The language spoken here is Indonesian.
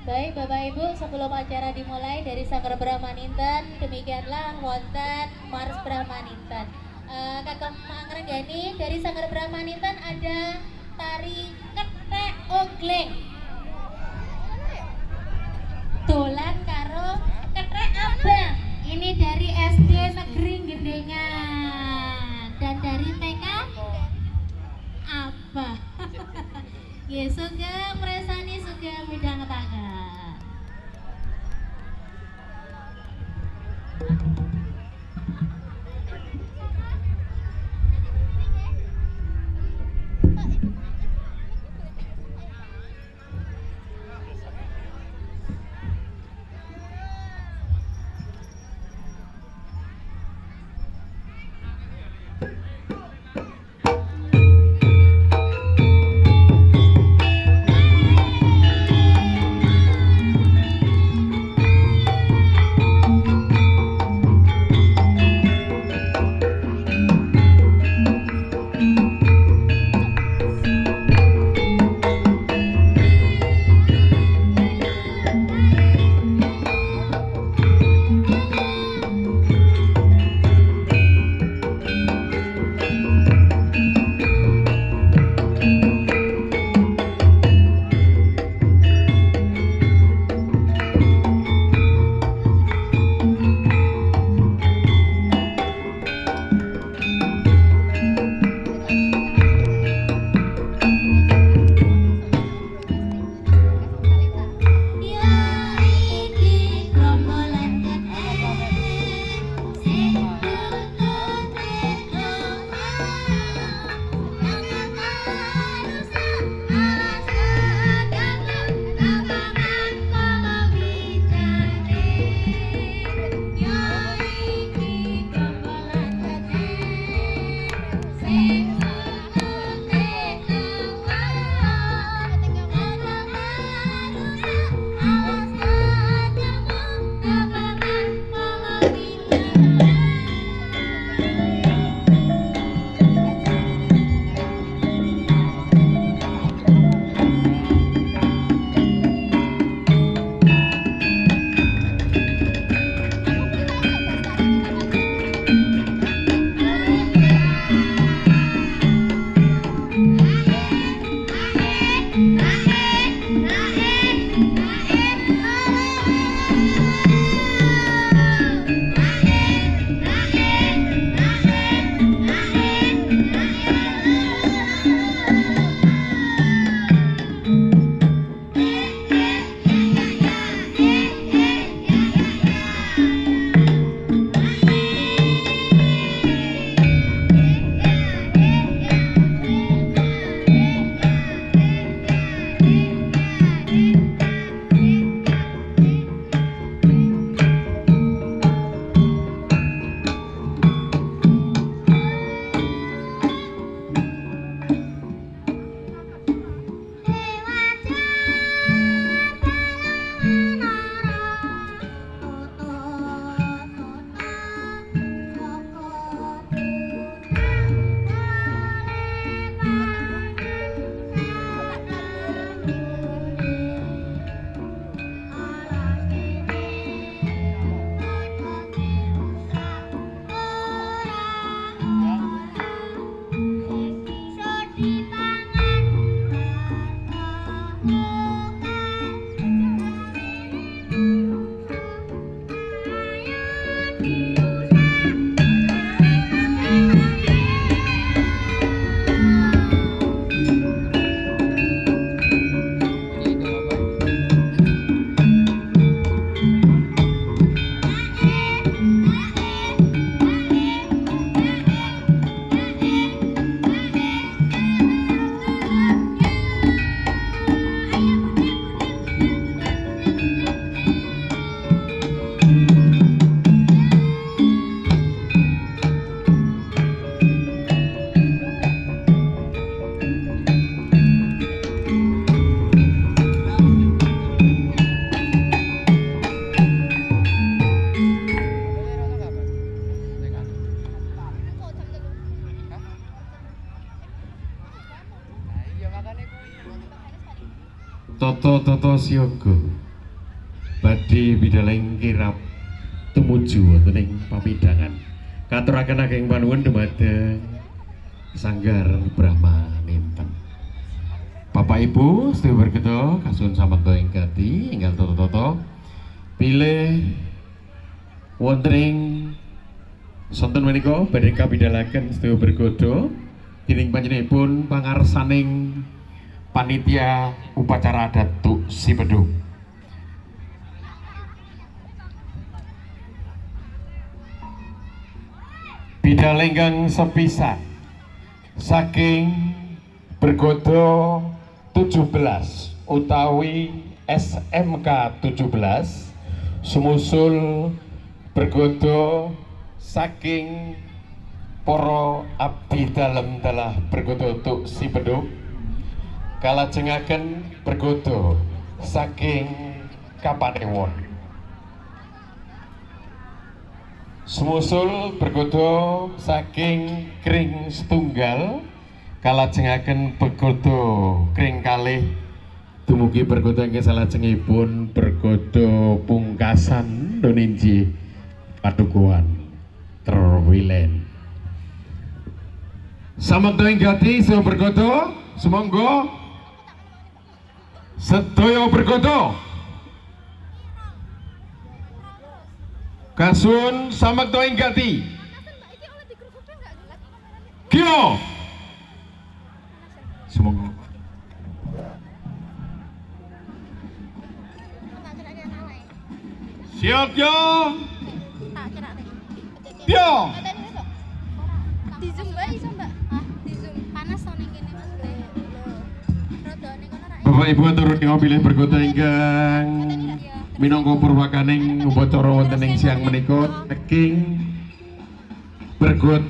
Baik Bapak Ibu, sebelum acara dimulai dari Sanggar Brahmaninten, demikianlah wonten Mars Brahmaninten. Kakak Mangrenggani dari Sanggar Brahmaninten ada tari ketek ogleng. Dolan karo ketek abang. Ini dari SD Negeri Gendengan dan dari TK apa? Ya sugeng mresani sugeng midhangetaken. Toto Toto Siaga badhe bidaleng kirap tumuju wonten ing pamidangan. Katuraken ageng panuwun dumateng Sanggar Brahma Ninten. Bapak Ibu sedaya berkedha kasuwun samekta ing gati enggal toto-toto pilih wonten ing sonten menika badhe kabidalaken sedaya bergodha dening panjenenganipun pangarsaning panitia upacara adat Tuk Sipedung. Bidalenggang sepisan saking bergodo 17 utawi SMK 17 sumusul bergodo saking para abdi dalem dalah bergodo Tuk Sipedung kalajengaken bergodo saking Kapanewon sumusul bergodo saking Kring Setunggal kalajengaken bergodo Kring Kalih dumugi bergodo ingkang salajengipun bergodo pungkasan Doninji Padukuhan Terwilen. Samekta ing gati sedaya bergodo sumangga sedaya bergodo kasuwun samekta ing gati Kyo sumangga siap yo yo di zoom bae iso mbak di zoom panas to ning kene mas rada ning kono ra Bapak Ibu turun pilih bergodo ingkang minangka purwakaning upacara wonten ing siang menika saking bergodo